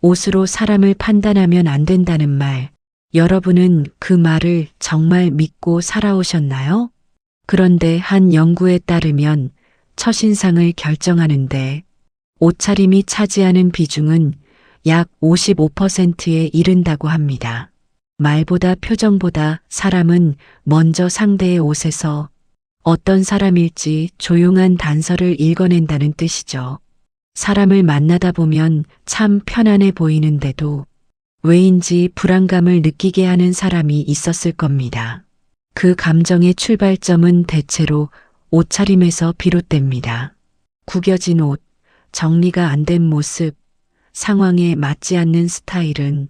옷으로 사람을 판단하면 안 된다는 말, 여러분은 그 말을 정말 믿고 살아오셨나요? 그런데 한 연구에 따르면 첫인상을 결정하는데 옷차림이 차지하는 비중은 약 55%에 이른다고 합니다. 말보다 표정보다 사람은 먼저 상대의 옷에서 어떤 사람일지 조용한 단서를 읽어낸다는 뜻이죠. 사람을 만나다 보면 참 편안해 보이는데도 왜인지 불안감을 느끼게 하는 사람이 있었을 겁니다. 그 감정의 출발점은 대체로 옷차림에서 비롯됩니다. 구겨진 옷, 정리가 안 된 모습, 상황에 맞지 않는 스타일은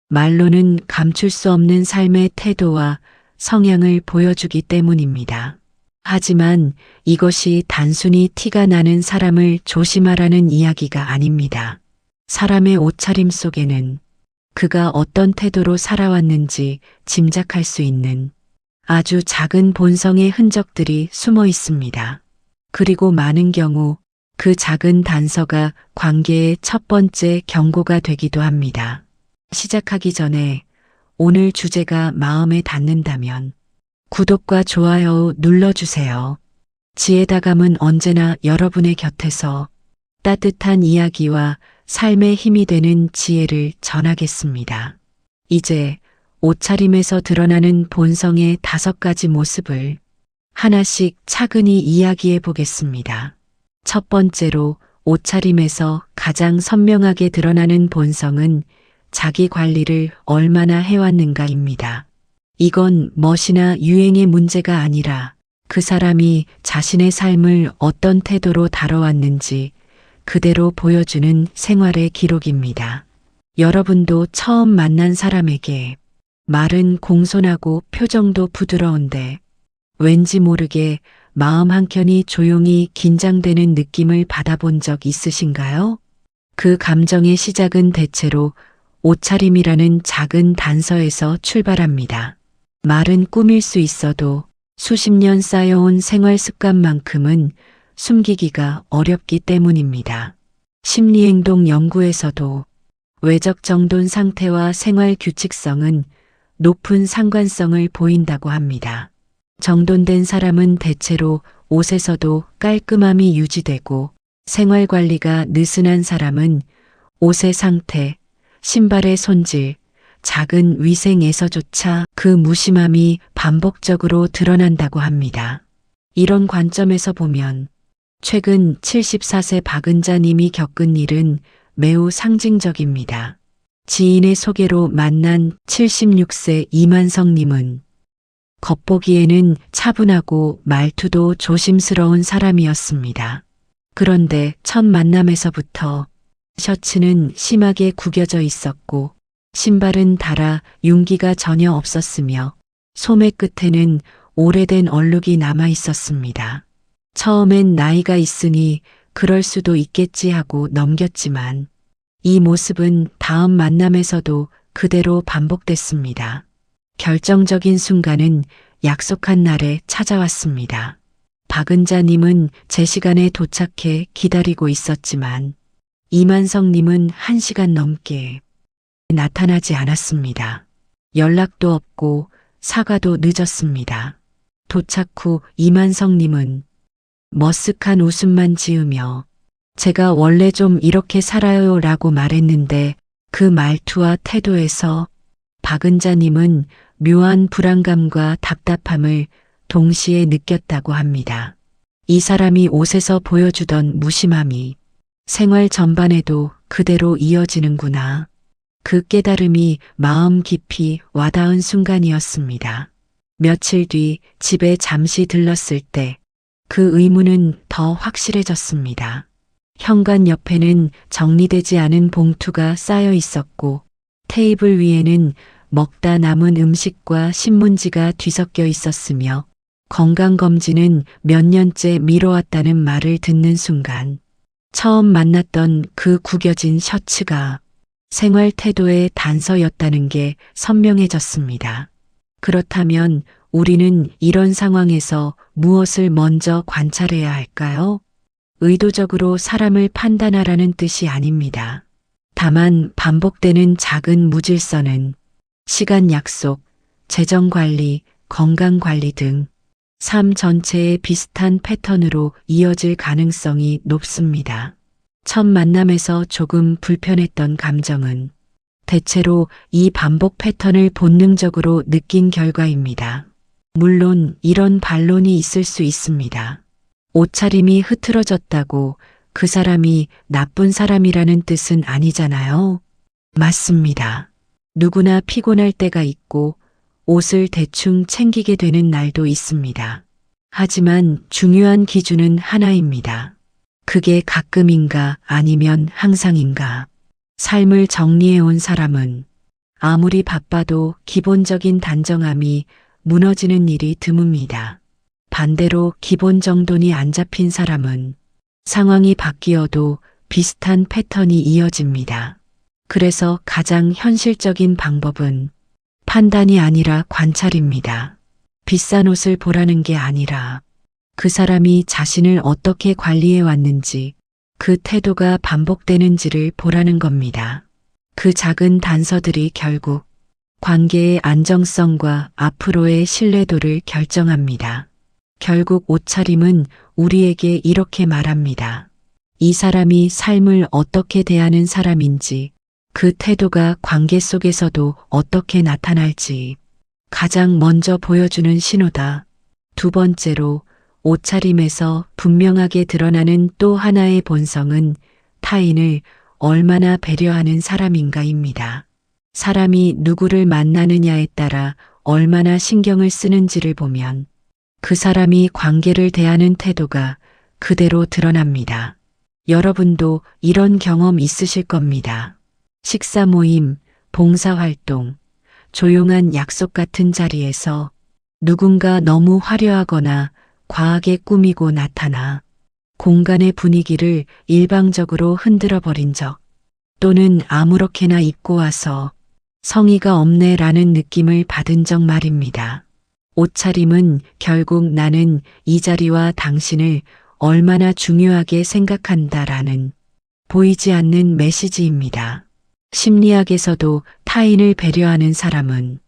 말로는 감출 수 없는 삶의 태도와 성향을 보여주기 때문입니다. 하지만 이것이 단순히 티가 나는 사람을 조심하라는 이야기가 아닙니다. 사람의 옷차림 속에는 그가 어떤 태도로 살아왔는지 짐작할 수 있는 아주 작은 본성의 흔적들이 숨어 있습니다. 그리고 많은 경우 그 작은 단서가 관계의 첫 번째 경고가 되기도 합니다. 시작하기 전에 오늘 주제가 마음에 닿는다면 구독과 좋아요 눌러주세요. 지혜다감은 언제나 여러분의 곁에서 따뜻한 이야기와 삶의 힘이 되는 지혜를 전하겠습니다. 이제 옷차림에서 드러나는 본성의 5가지 모습을 하나씩 차근히 이야기해 보겠습니다. 첫 번째로 옷차림에서 가장 선명하게 드러나는 본성은 자기 관리를 얼마나 해왔는가입니다. 이건 멋이나 유행의 문제가 아니라 그 사람이 자신의 삶을 어떤 태도로 다뤄왔는지 그대로 보여주는 생활의 기록입니다. 여러분도 처음 만난 사람에게 말은 공손하고 표정도 부드러운데 왠지 모르게 마음 한켠이 조용히 긴장되는 느낌을 받아본 적 있으신가요? 그 감정의 시작은 대체로 옷차림이라는 작은 단서에서 출발합니다. 말은 꾸밀 수 있어도 수십 년 쌓여온 생활 습관만큼은 숨기기가 어렵기 때문입니다. 심리행동 연구에서도 외적 정돈 상태와 생활 규칙성은 높은 상관성을 보인다고 합니다. 정돈된 사람은 대체로 옷에서도 깔끔함이 유지되고 생활 관리가 느슨한 사람은 옷의 상태, 신발의 손질, 작은 위생에서조차 그 무심함이 반복적으로 드러난다고 합니다. 이런 관점에서 보면 최근 74세 박은자 님이 겪은 일은 매우 상징적입니다. 지인의 소개로 만난 76세 이만성 님은 겉보기에는 차분하고 말투도 조심스러운 사람이었습니다. 그런데 첫 만남에서부터 셔츠는 심하게 구겨져 있었고 신발은 닳아 윤기가 전혀 없었으며 소매 끝에는 오래된 얼룩이 남아 있었습니다. 처음엔 나이가 있으니 그럴 수도 있겠지 하고 넘겼지만 이 모습은 다음 만남에서도 그대로 반복됐습니다. 결정적인 순간은 약속한 날에 찾아왔습니다. 박은자님은 제 시간에 도착해 기다리고 있었지만 이만성님은 1시간 넘게 나타나지 않았습니다. 연락도 없고 사과도 늦었습니다. 도착 후 이만성님은 머쓱한 웃음만 지으며 제가 원래 좀 이렇게 살아요 라고 말했는데 그 말투와 태도에서 박은자님은 묘한 불안감과 답답함을 동시에 느꼈다고 합니다. 이 사람이 옷에서 보여주던 무심함이 생활 전반에도 그대로 이어지는구나. 그 깨달음이 마음 깊이 와닿은 순간이었습니다. 며칠 뒤 집에 잠시 들렀을 때 그 의문은 더 확실해졌습니다. 현관 옆에는 정리되지 않은 봉투가 쌓여 있었고 테이블 위에는 먹다 남은 음식과 신문지가 뒤섞여 있었으며 건강검진은 몇 년째 미뤄왔다는 말을 듣는 순간 처음 만났던 그 구겨진 셔츠가 생활 태도의 단서였다는 게 선명해졌습니다. 그렇다면 우리는 이런 상황에서 무엇을 먼저 관찰해야 할까요? 의도적으로 사람을 판단하라는 뜻이 아닙니다. 다만 반복되는 작은 무질서는 시간 약속, 재정 관리, 건강 관리 등 삶 전체에 비슷한 패턴으로 이어질 가능성이 높습니다. 첫 만남에서 조금 불편했던 감정은 대체로 이 반복 패턴을 본능적으로 느낀 결과입니다. 물론 이런 반론이 있을 수 있습니다. 옷차림이 흐트러졌다고 그 사람이 나쁜 사람이라는 뜻은 아니잖아요. 맞습니다. 누구나 피곤할 때가 있고 옷을 대충 챙기게 되는 날도 있습니다. 하지만 중요한 기준은 하나입니다. 그게 가끔인가 아니면 항상인가. 삶을 정리해온 사람은 아무리 바빠도 기본적인 단정함이 무너지는 일이 드뭅니다. 반대로 기본 정돈이 안 잡힌 사람은 상황이 바뀌어도 비슷한 패턴이 이어집니다. 그래서 가장 현실적인 방법은 판단이 아니라 관찰입니다. 비싼 옷을 보라는 게 아니라 그 사람이 자신을 어떻게 관리해 왔는지, 그 태도가 반복되는지를 보라는 겁니다. 그 작은 단서들이 결국 관계의 안정성과 앞으로의 신뢰도를 결정합니다. 결국 옷차림은 우리에게 이렇게 말합니다. 이 사람이 삶을 어떻게 대하는 사람인지, 그 태도가 관계 속에서도 어떻게 나타날지 가장 먼저 보여주는 신호다. 두 번째로, 옷차림에서 분명하게 드러나는 또 하나의 본성은 타인을 얼마나 배려하는 사람인가입니다. 사람이 누구를 만나느냐에 따라 얼마나 신경을 쓰는지를 보면 그 사람이 관계를 대하는 태도가 그대로 드러납니다. 여러분도 이런 경험 있으실 겁니다. 식사 모임, 봉사활동, 조용한 약속 같은 자리에서 누군가 너무 화려하거나 과하게 꾸미고 나타나 공간의 분위기를 일방적으로 흔들어 버린 적, 또는 아무렇게나 입고 와서 성의가 없네라는 느낌을 받은 적 말입니다. 옷차림은 결국 나는 이 자리와 당신을 얼마나 중요하게 생각한다라는 보이지 않는 메시지입니다. 심리학에서도 타인을 배려하는 사람은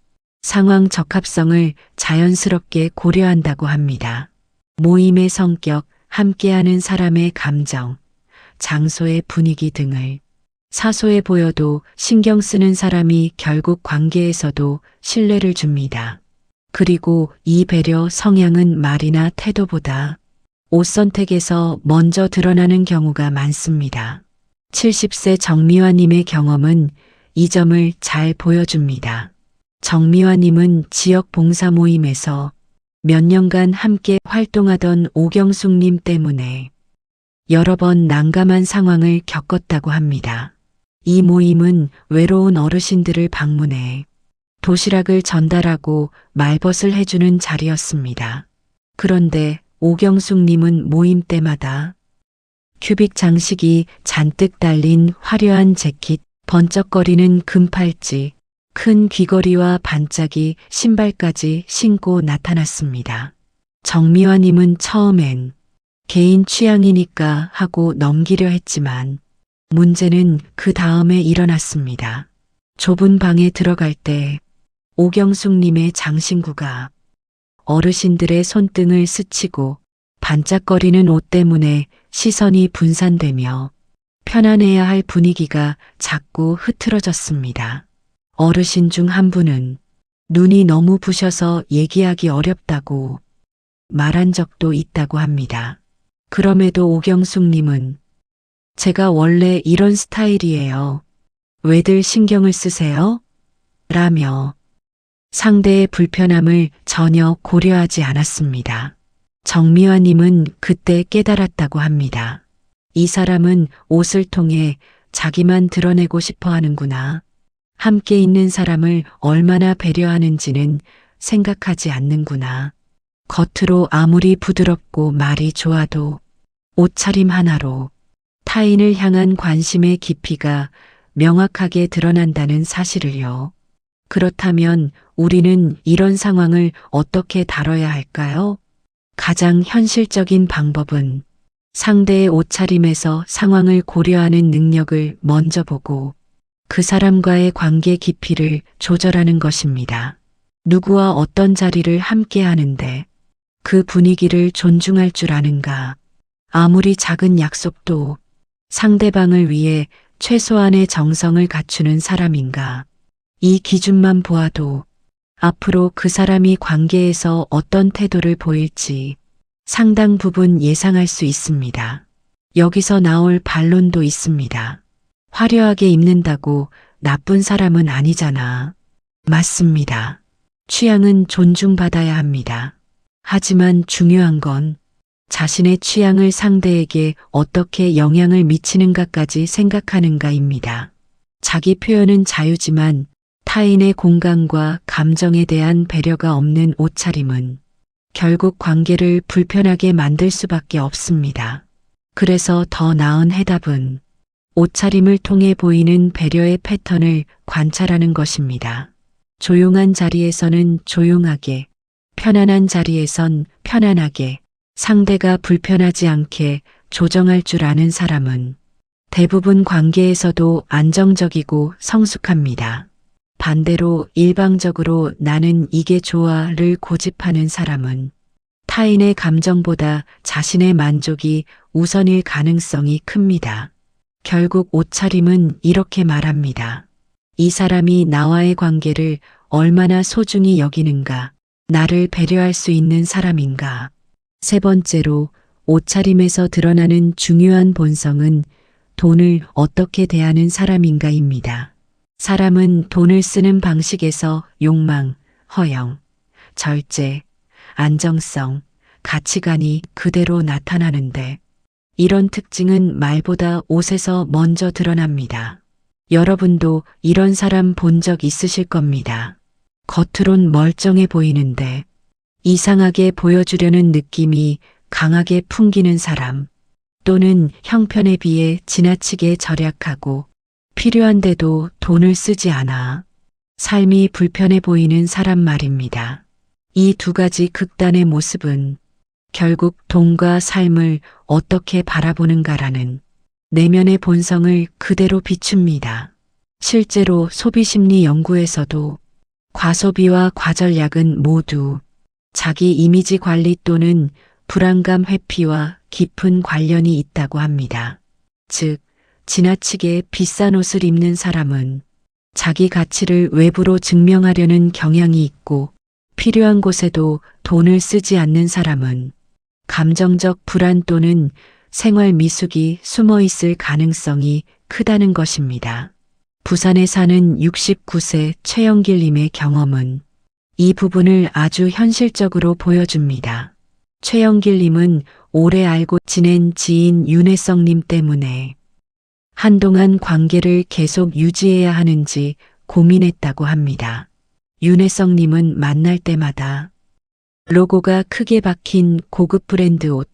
상황 적합성을 자연스럽게 고려한다고 합니다. 모임의 성격, 함께하는 사람의 감정, 장소의 분위기 등을 사소해 보여도 신경 쓰는 사람이 결국 관계에서도 신뢰를 줍니다. 그리고 이 배려 성향은 말이나 태도보다 옷 선택에서 먼저 드러나는 경우가 많습니다. 70세 정미화님의 경험은 이 점을 잘 보여줍니다. 정미화님은 지역 봉사 모임에서 몇 년간 함께 활동하던 오경숙님 때문에 여러 번 난감한 상황을 겪었다고 합니다. 이 모임은 외로운 어르신들을 방문해 도시락을 전달하고 말벗을 해주는 자리였습니다. 그런데 오경숙님은 모임 때마다 큐빅 장식이 잔뜩 달린 화려한 재킷, 번쩍거리는 금팔찌, 큰 귀걸이와 반짝이 신발까지 신고 나타났습니다. 정미화님은 처음엔 개인 취향이니까 하고 넘기려 했지만 문제는 그 다음에 일어났습니다. 좁은 방에 들어갈 때 오경숙님의 장신구가 어르신들의 손등을 스치고 반짝거리는 옷 때문에 시선이 분산되며 편안해야 할 분위기가 자꾸 흐트러졌습니다. 어르신 중 한 분은 눈이 너무 부셔서 얘기하기 어렵다고 말한 적도 있다고 합니다. 그럼에도 오경숙님은 제가 원래 이런 스타일이에요. 왜들 신경을 쓰세요? 라며 상대의 불편함을 전혀 고려하지 않았습니다. 정미화님은 그때 깨달았다고 합니다. 이 사람은 옷을 통해 자기만 드러내고 싶어 하는구나. 함께 있는 사람을 얼마나 배려하는지는 생각하지 않는구나. 겉으로 아무리 부드럽고 말이 좋아도 옷차림 하나로 타인을 향한 관심의 깊이가 명확하게 드러난다는 사실을요. 그렇다면 우리는 이런 상황을 어떻게 다뤄야 할까요? 가장 현실적인 방법은 상대의 옷차림에서 상황을 고려하는 능력을 먼저 보고 그 사람과의 관계 깊이를 조절하는 것입니다. 누구와 어떤 자리를 함께 하는데 그 분위기를 존중할 줄 아는가. 아무리 작은 약속도 상대방을 위해 최소한의 정성을 갖추는 사람인가. 이 기준만 보아도 앞으로 그 사람이 관계에서 어떤 태도를 보일지 상당 부분 예상할 수 있습니다. 여기서 나올 반론도 있습니다. 화려하게 입는다고 나쁜 사람은 아니잖아. 맞습니다. 취향은 존중받아야 합니다. 하지만 중요한 건 자신의 취향을 상대에게 어떻게 영향을 미치는가까지 생각하는가입니다. 자기 표현은 자유지만 타인의 공간과 감정에 대한 배려가 없는 옷차림은 결국 관계를 불편하게 만들 수밖에 없습니다. 그래서 더 나은 해답은 옷차림을 통해 보이는 배려의 패턴을 관찰하는 것입니다. 조용한 자리에서는 조용하게, 편안한 자리에선 편안하게, 상대가 불편하지 않게 조정할 줄 아는 사람은 대부분 관계에서도 안정적이고 성숙합니다. 반대로 일방적으로 나는 이게 좋아를 고집하는 사람은 타인의 감정보다 자신의 만족이 우선일 가능성이 큽니다. 결국 옷차림은 이렇게 말합니다. 이 사람이 나와의 관계를 얼마나 소중히 여기는가, 나를 배려할 수 있는 사람인가. 세 번째로 옷차림에서 드러나는 중요한 본성은 돈을 어떻게 대하는 사람인가입니다. 사람은 돈을 쓰는 방식에서 욕망, 허영, 절제, 안정성, 가치관이 그대로 나타나는데 이런 특징은 말보다 옷에서 먼저 드러납니다. 여러분도 이런 사람 본 적 있으실 겁니다. 겉으론 멀쩡해 보이는데 이상하게 보여주려는 느낌이 강하게 풍기는 사람, 또는 형편에 비해 지나치게 절약하고 필요한데도 돈을 쓰지 않아 삶이 불편해 보이는 사람 말입니다. 이 두 가지 극단의 모습은 결국 돈과 삶을 어떻게 바라보는가라는 내면의 본성을 그대로 비춥니다. 실제로 소비심리 연구에서도 과소비와 과절약은 모두 자기 이미지 관리 또는 불안감 회피와 깊은 관련이 있다고 합니다. 즉, 지나치게 비싼 옷을 입는 사람은 자기 가치를 외부로 증명하려는 경향이 있고 필요한 곳에도 돈을 쓰지 않는 사람은 감정적 불안 또는 생활 미숙이 숨어 있을 가능성이 크다는 것입니다. 부산에 사는 69세 최영길님의 경험은 이 부분을 아주 현실적으로 보여줍니다. 최영길님은 오래 알고 지낸 지인 윤혜성님 때문에 한동안 관계를 계속 유지해야 하는지 고민했다고 합니다. 윤혜성님은 만날 때마다 로고가 크게 박힌 고급 브랜드 옷,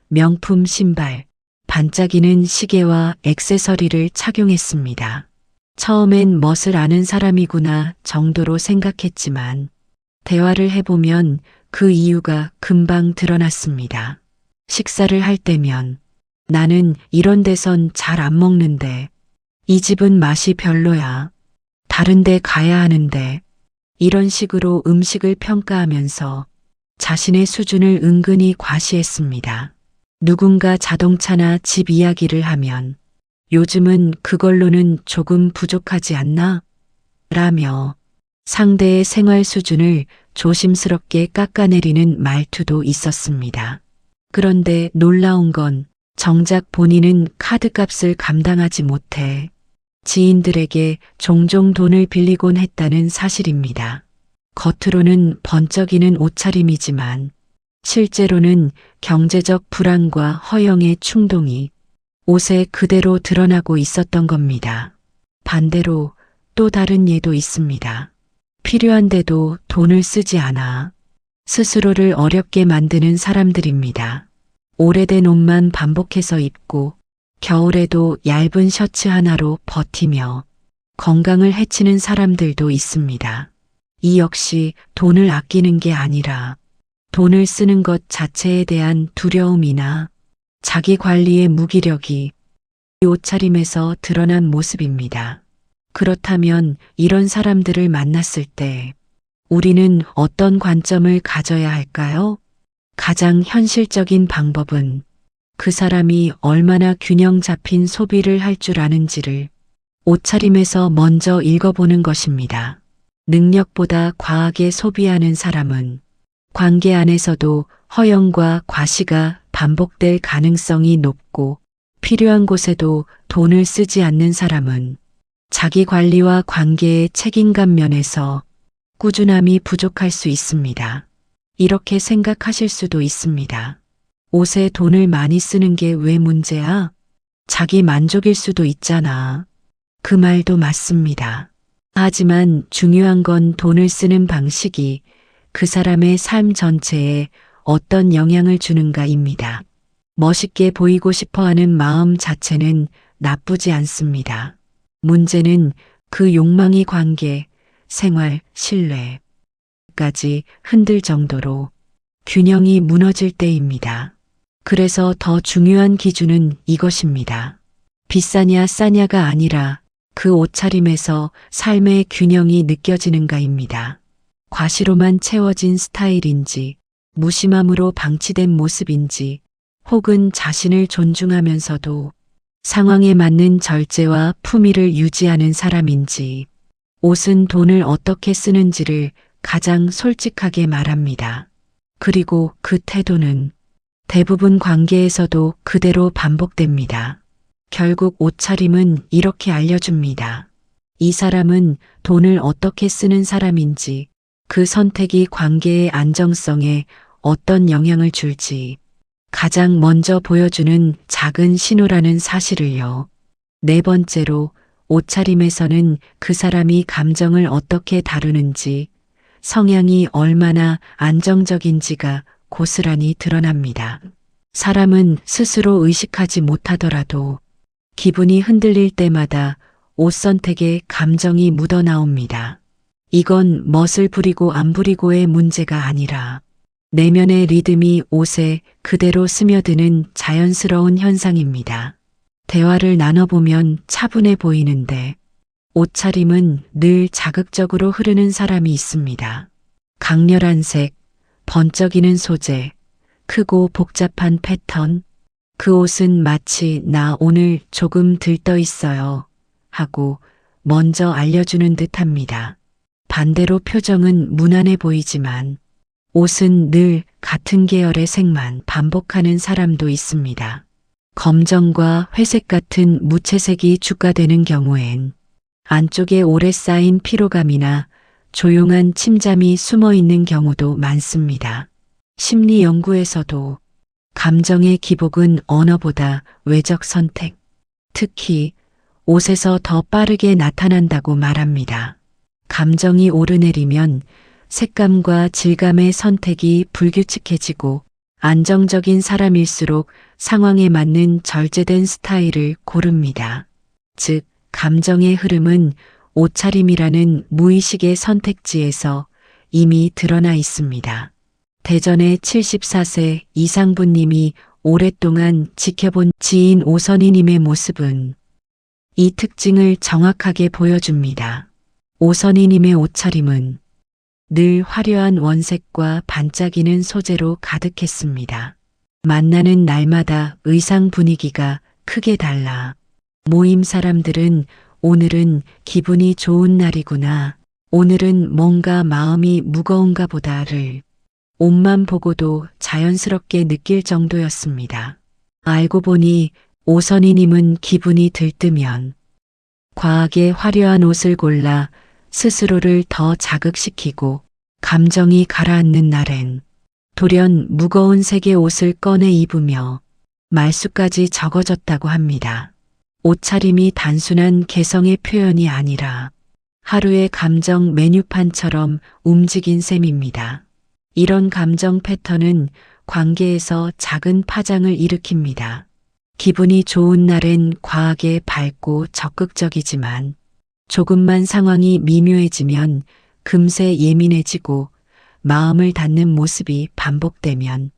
명품 신발, 반짝이는 시계와 액세서리를 착용했습니다. 처음엔 멋을 아는 사람이구나 정도로 생각했지만 대화를 해보면 그 이유가 금방 드러났습니다. 식사를 할 때면 나는 이런 데선 잘 안 먹는데 이 집은 맛이 별로야. 다른 데 가야 하는데 이런 식으로 음식을 평가하면서 자신의 수준을 은근히 과시했습니다. 누군가 자동차나 집 이야기를 하면 요즘은 그걸로는 조금 부족하지 않나? 라며 상대의 생활 수준을 조심스럽게 깎아내리는 말투도 있었습니다. 그런데 놀라운 건 정작 본인은 카드값을 감당하지 못해 지인들에게 종종 돈을 빌리곤 했다는 사실입니다. 겉으로는 번쩍이는 옷차림이지만 실제로는 경제적 불안과 허영의 충동이 옷에 그대로 드러나고 있었던 겁니다. 반대로 또 다른 예도 있습니다. 필요한데도 돈을 쓰지 않아 스스로를 어렵게 만드는 사람들입니다. 오래된 옷만 반복해서 입고 겨울에도 얇은 셔츠 하나로 버티며 건강을 해치는 사람들도 있습니다. 이 역시 돈을 아끼는 게 아니라 돈을 쓰는 것 자체에 대한 두려움이나 자기 관리의 무기력이 이 옷차림에서 드러난 모습입니다. 그렇다면 이런 사람들을 만났을 때 우리는 어떤 관점을 가져야 할까요? 가장 현실적인 방법은 그 사람이 얼마나 균형 잡힌 소비를 할 줄 아는지를 옷차림에서 먼저 읽어보는 것입니다. 능력보다 과하게 소비하는 사람은 관계 안에서도 허영과 과시가 반복될 가능성이 높고, 필요한 곳에도 돈을 쓰지 않는 사람은 자기 관리와 관계의 책임감 면에서 꾸준함이 부족할 수 있습니다. 이렇게 생각하실 수도 있습니다. 옷에 돈을 많이 쓰는 게 왜 문제야? 자기 만족일 수도 있잖아. 그 말도 맞습니다. 하지만 중요한 건 돈을 쓰는 방식이 그 사람의 삶 전체에 어떤 영향을 주는가입니다. 멋있게 보이고 싶어 하는 마음 자체는 나쁘지 않습니다. 문제는 그 욕망이 관계, 생활, 신뢰까지 흔들 정도로 균형이 무너질 때입니다. 그래서 더 중요한 기준은 이것입니다. 비싸냐 싸냐가 아니라 그 옷차림에서 삶의 균형이 느껴지는가입니다. 과시로만 채워진 스타일인지, 무심함으로 방치된 모습인지, 혹은 자신을 존중하면서도 상황에 맞는 절제와 품위를 유지하는 사람인지, 옷은 돈을 어떻게 쓰는지를 가장 솔직하게 말합니다. 그리고 그 태도는 대부분 관계에서도 그대로 반복됩니다. 결국 옷차림은 이렇게 알려줍니다. 이 사람은 돈을 어떻게 쓰는 사람인지, 그 선택이 관계의 안정성에 어떤 영향을 줄지 가장 먼저 보여주는 작은 신호라는 사실을요. 네 번째로, 옷차림에서는 그 사람이 감정을 어떻게 다루는지, 성향이 얼마나 안정적인지가 고스란히 드러납니다. 사람은 스스로 의식하지 못하더라도 기분이 흔들릴 때마다 옷 선택에 감정이 묻어나옵니다. 이건 멋을 부리고 안 부리고의 문제가 아니라 내면의 리듬이 옷에 그대로 스며드는 자연스러운 현상입니다. 대화를 나눠보면 차분해 보이는데 옷차림은 늘 자극적으로 흐르는 사람이 있습니다. 강렬한 색, 번쩍이는 소재, 크고 복잡한 패턴, 그 옷은 마치 나 오늘 조금 들떠 있어요 하고 먼저 알려주는 듯합니다. 반대로 표정은 무난해 보이지만 옷은 늘 같은 계열의 색만 반복하는 사람도 있습니다. 검정과 회색 같은 무채색이 주가되는 경우엔 안쪽에 오래 쌓인 피로감이나 조용한 침잠이 숨어 있는 경우도 많습니다. 심리 연구에서도 감정의 기복은 언어보다 외적 선택, 특히 옷에서 더 빠르게 나타난다고 말합니다. 감정이 오르내리면 색감과 질감의 선택이 불규칙해지고 안정적인 사람일수록 상황에 맞는 절제된 스타일을 고릅니다. 즉, 감정의 흐름은 옷차림이라는 무의식의 선택지에서 이미 드러나 있습니다. 대전의 74세 이상부님이 오랫동안 지켜본 지인 오선희님의 모습은 이 특징을 정확하게 보여줍니다. 오선희님의 옷차림은 늘 화려한 원색과 반짝이는 소재로 가득했습니다. 만나는 날마다 의상 분위기가 크게 달라 모임 사람들은 오늘은 기분이 좋은 날이구나, 오늘은 뭔가 마음이 무거운가 보다를 옷만 보고도 자연스럽게 느낄 정도였습니다. 알고 보니 오선희님은 기분이 들뜨면 과하게 화려한 옷을 골라 스스로를 더 자극시키고, 감정이 가라앉는 날엔 돌연 무거운 색의 옷을 꺼내 입으며 말수까지 적어졌다고 합니다. 옷차림이 단순한 개성의 표현이 아니라 하루의 감정 메뉴판처럼 움직인 셈입니다. 이런 감정 패턴은 관계에서 작은 파장을 일으킵니다. 기분이 좋은 날엔 과하게 밝고 적극적이지만 조금만 상황이 미묘해지면 금세 예민해지고 마음을 닫는 모습이 반복되면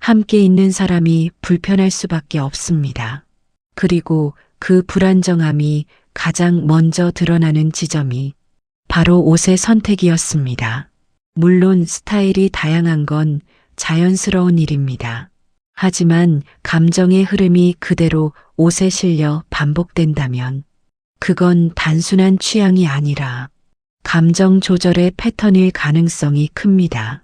함께 있는 사람이 불편할 수밖에 없습니다. 그리고 그 불안정함이 가장 먼저 드러나는 지점이 바로 옷의 선택이었습니다. 물론 스타일이 다양한 건 자연스러운 일입니다. 하지만 감정의 흐름이 그대로 옷에 실려 반복된다면 그건 단순한 취향이 아니라 감정 조절의 패턴일 가능성이 큽니다.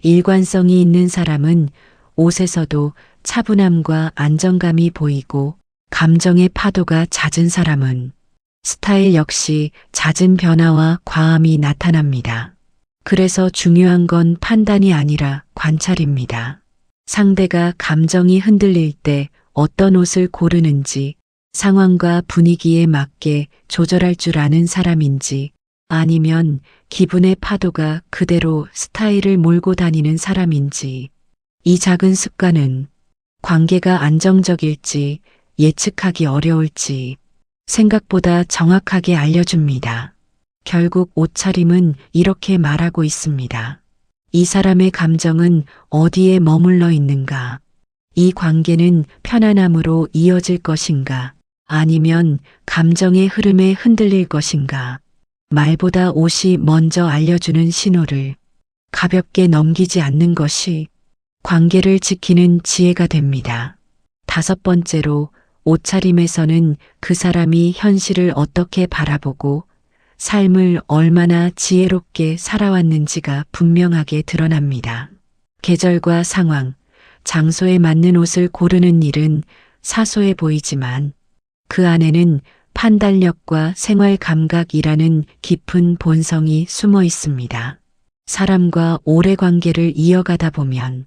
일관성이 있는 사람은 옷에서도 차분함과 안정감이 보이고, 감정의 파도가 잦은 사람은 스타일 역시 잦은 변화와 과함이 나타납니다. 그래서 중요한 건 판단이 아니라 관찰입니다. 상대가 감정이 흔들릴 때 어떤 옷을 고르는지, 상황과 분위기에 맞게 조절할 줄 아는 사람인지, 아니면 기분의 파도가 그대로 스타일을 몰고 다니는 사람인지, 이 작은 습관은 관계가 안정적일지 예측하기 어려울지 생각보다 정확하게 알려줍니다. 결국 옷차림은 이렇게 말하고 있습니다. 이 사람의 감정은 어디에 머물러 있는가? 이 관계는 편안함으로 이어질 것인가? 아니면 감정의 흐름에 흔들릴 것인가? 말보다 옷이 먼저 알려주는 신호를 가볍게 넘기지 않는 것이 관계를 지키는 지혜가 됩니다. 5번째로, 옷차림에서는 그 사람이 현실을 어떻게 바라보고 삶을 얼마나 지혜롭게 살아왔는지가 분명하게 드러납니다. 계절과 상황, 장소에 맞는 옷을 고르는 일은 사소해 보이지만 그 안에는 판단력과 생활 감각이라는 깊은 본성이 숨어 있습니다. 사람과 오래 관계를 이어가다 보면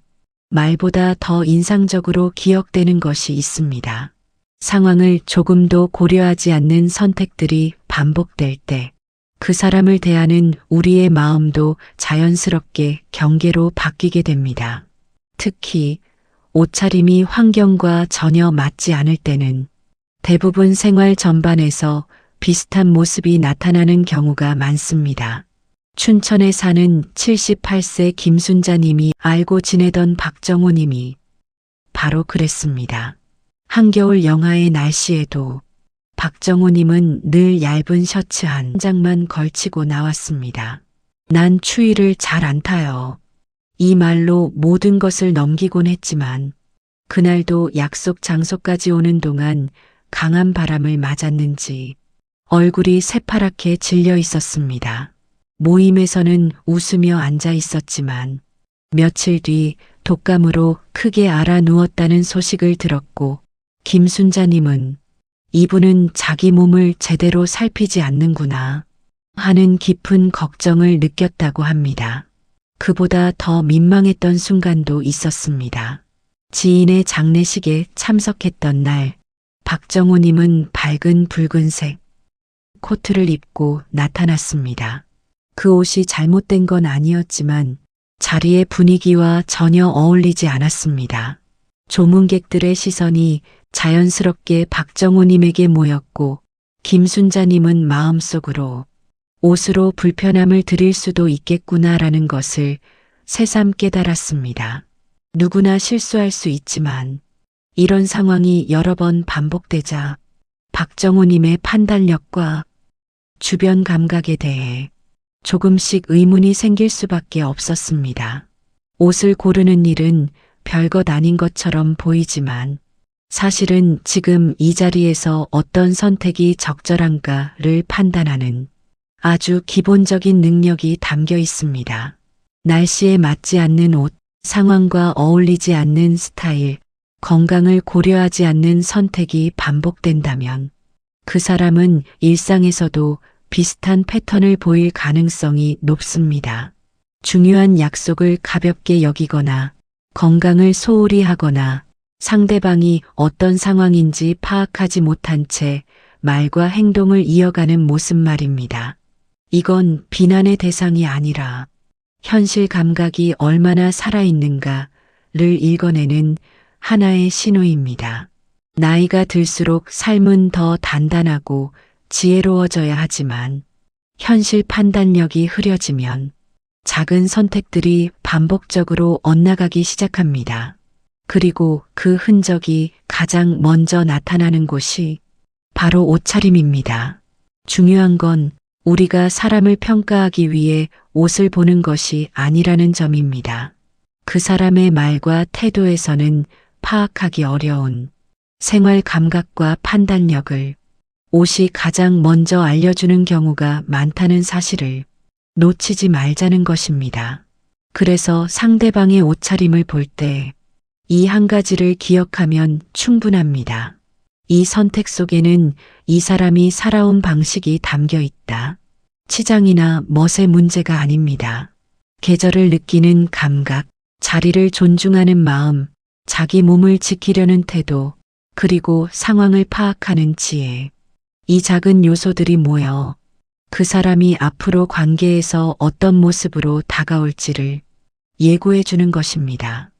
말보다 더 인상적으로 기억되는 것이 있습니다. 상황을 조금도 고려하지 않는 선택들이 반복될 때 그 사람을 대하는 우리의 마음도 자연스럽게 경계로 바뀌게 됩니다. 특히 옷차림이 환경과 전혀 맞지 않을 때는 대부분 생활 전반에서 비슷한 모습이 나타나는 경우가 많습니다. 춘천에 사는 78세 김순자님이 알고 지내던 박정호 님이 바로 그랬습니다. 한겨울 영하의 날씨에도 박정호 님은 늘 얇은 셔츠 한 장만 걸치고 나왔습니다. 난 추위를 잘 안 타요. 이 말로 모든 것을 넘기곤 했지만 그날도 약속 장소까지 오는 동안 강한 바람을 맞았는지 얼굴이 새파랗게 질려 있었습니다. 모임에서는 웃으며 앉아 있었지만 며칠 뒤 독감으로 크게 앓아 누웠다는 소식을 들었고, 김순자님은 이분은 자기 몸을 제대로 살피지 않는구나 하는 깊은 걱정을 느꼈다고 합니다. 그보다 더 민망했던 순간도 있었습니다. 지인의 장례식에 참석했던 날, 박정호님은 밝은 붉은색 코트를 입고 나타났습니다. 그 옷이 잘못된 건 아니었지만 자리의 분위기와 전혀 어울리지 않았습니다. 조문객들의 시선이 자연스럽게 박정호님에게 모였고, 김순자님은 마음속으로 옷으로 불편함을 드릴 수도 있겠구나라는 것을 새삼 깨달았습니다. 누구나 실수할 수 있지만 이런 상황이 여러 번 반복되자 박정호님의 판단력과 주변 감각에 대해 조금씩 의문이 생길 수밖에 없었습니다. 옷을 고르는 일은 별것 아닌 것처럼 보이지만 사실은 지금 이 자리에서 어떤 선택이 적절한가를 판단하는 아주 기본적인 능력이 담겨 있습니다. 날씨에 맞지 않는 옷, 상황과 어울리지 않는 스타일, 건강을 고려하지 않는 선택이 반복된다면 그 사람은 일상에서도 비슷한 패턴을 보일 가능성이 높습니다. 중요한 약속을 가볍게 여기거나 건강을 소홀히 하거나 상대방이 어떤 상황인지 파악하지 못한 채 말과 행동을 이어가는 모습 말입니다. 이건 비난의 대상이 아니라 현실 감각이 얼마나 살아있는가를 읽어내는 하나의 신호입니다. 나이가 들수록 삶은 더 단단하고 지혜로워져야 하지만 현실 판단력이 흐려지면 작은 선택들이 반복적으로 엇나가기 시작합니다. 그리고 그 흔적이 가장 먼저 나타나는 곳이 바로 옷차림입니다. 중요한 건 우리가 사람을 평가하기 위해 옷을 보는 것이 아니라는 점입니다. 그 사람의 말과 태도에서는 파악하기 어려운 생활 감각과 판단력을 옷이 가장 먼저 알려주는 경우가 많다는 사실을 놓치지 말자는 것입니다. 그래서 상대방의 옷차림을 볼 때 이 한 가지를 기억하면 충분합니다. 이 선택 속에는 이 사람이 살아온 방식이 담겨 있다. 치장이나 멋의 문제가 아닙니다. 계절을 느끼는 감각, 자리를 존중하는 마음, 자기 몸을 지키려는 태도, 그리고 상황을 파악하는 지혜. 이 작은 요소들이 모여 그 사람이 앞으로 관계에서 어떤 모습으로 다가올지를 예고해 주는 것입니다.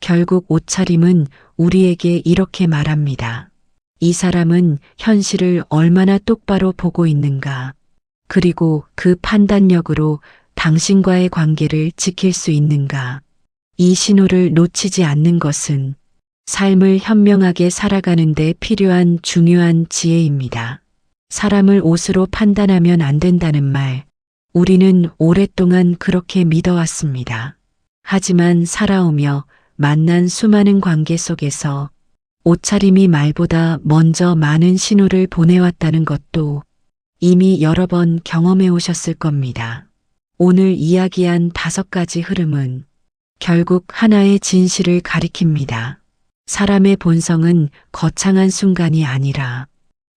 결국 옷차림은 우리에게 이렇게 말합니다. 이 사람은 현실을 얼마나 똑바로 보고 있는가, 그리고 그 판단력으로 당신과의 관계를 지킬 수 있는가. 이 신호를 놓치지 않는 것은 삶을 현명하게 살아가는 데 필요한 중요한 지혜입니다. 사람을 옷으로 판단하면 안 된다는 말, 우리는 오랫동안 그렇게 믿어왔습니다. 하지만 살아오며 만난 수많은 관계 속에서 옷차림이 말보다 먼저 많은 신호를 보내왔다는 것도 이미 여러 번 경험해 오셨을 겁니다. 오늘 이야기한 5가지 흐름은 결국 하나의 진실을 가리킵니다. 사람의 본성은 거창한 순간이 아니라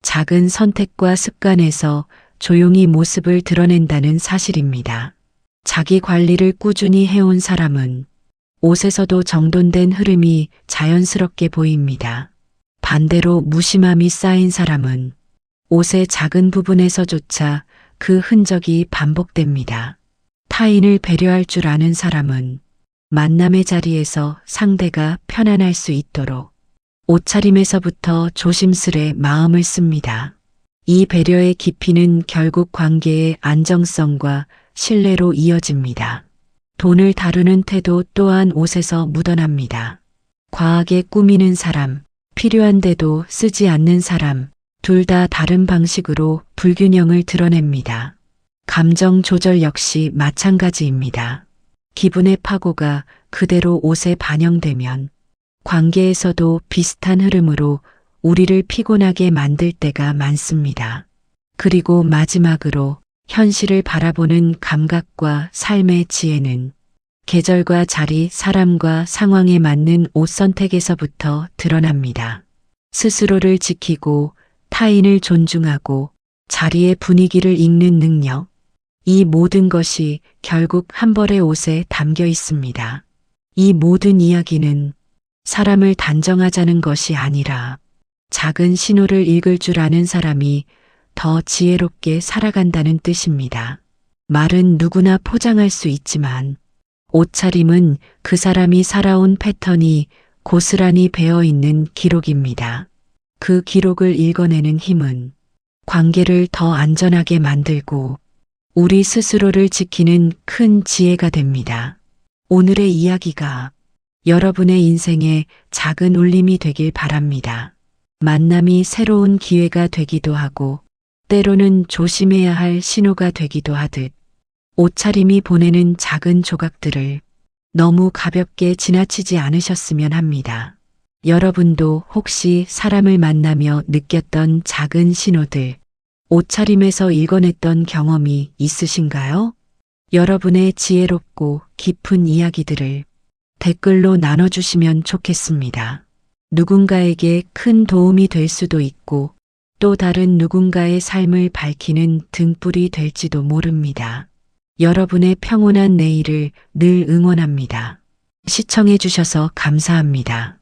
작은 선택과 습관에서 조용히 모습을 드러낸다는 사실입니다. 자기 관리를 꾸준히 해온 사람은 옷에서도 정돈된 흐름이 자연스럽게 보입니다. 반대로 무심함이 쌓인 사람은 옷의 작은 부분에서조차 그 흔적이 반복됩니다. 타인을 배려할 줄 아는 사람은 만남의 자리에서 상대가 편안할 수 있도록 옷차림에서부터 조심스레 마음을 씁니다. 이 배려의 깊이는 결국 관계의 안정성과 신뢰로 이어집니다. 돈을 다루는 태도 또한 옷에서 묻어납니다. 과하게 꾸미는 사람, 필요한데도 쓰지 않는 사람, 둘 다 다른 방식으로 불균형을 드러냅니다. 감정 조절 역시 마찬가지입니다. 기분의 파고가 그대로 옷에 반영되면 관계에서도 비슷한 흐름으로 우리를 피곤하게 만들 때가 많습니다. 그리고 마지막으로 현실을 바라보는 감각과 삶의 지혜는 계절과 자리, 사람과 상황에 맞는 옷 선택에서부터 드러납니다. 스스로를 지키고 타인을 존중하고 자리의 분위기를 읽는 능력, 이 모든 것이 결국 한 벌의 옷에 담겨 있습니다. 이 모든 이야기는 사람을 단정하자는 것이 아니라 작은 신호를 읽을 줄 아는 사람이 더 지혜롭게 살아간다는 뜻입니다. 말은 누구나 포장할 수 있지만 옷차림은 그 사람이 살아온 패턴이 고스란히 배어 있는 기록입니다. 그 기록을 읽어내는 힘은 관계를 더 안전하게 만들고 우리 스스로를 지키는 큰 지혜가 됩니다. 오늘의 이야기가 여러분의 인생에 작은 울림이 되길 바랍니다. 만남이 새로운 기회가 되기도 하고 때로는 조심해야 할 신호가 되기도 하듯 옷차림이 보내는 작은 조각들을 너무 가볍게 지나치지 않으셨으면 합니다. 여러분도 혹시 사람을 만나며 느꼈던 작은 신호들, 옷차림에서 읽어냈던 경험이 있으신가요? 여러분의 지혜롭고 깊은 이야기들을 댓글로 나눠주시면 좋겠습니다. 누군가에게 큰 도움이 될 수도 있고 또 다른 누군가의 삶을 밝히는 등불이 될지도 모릅니다. 여러분의 평온한 내일을 늘 응원합니다. 시청해 주셔서 감사합니다.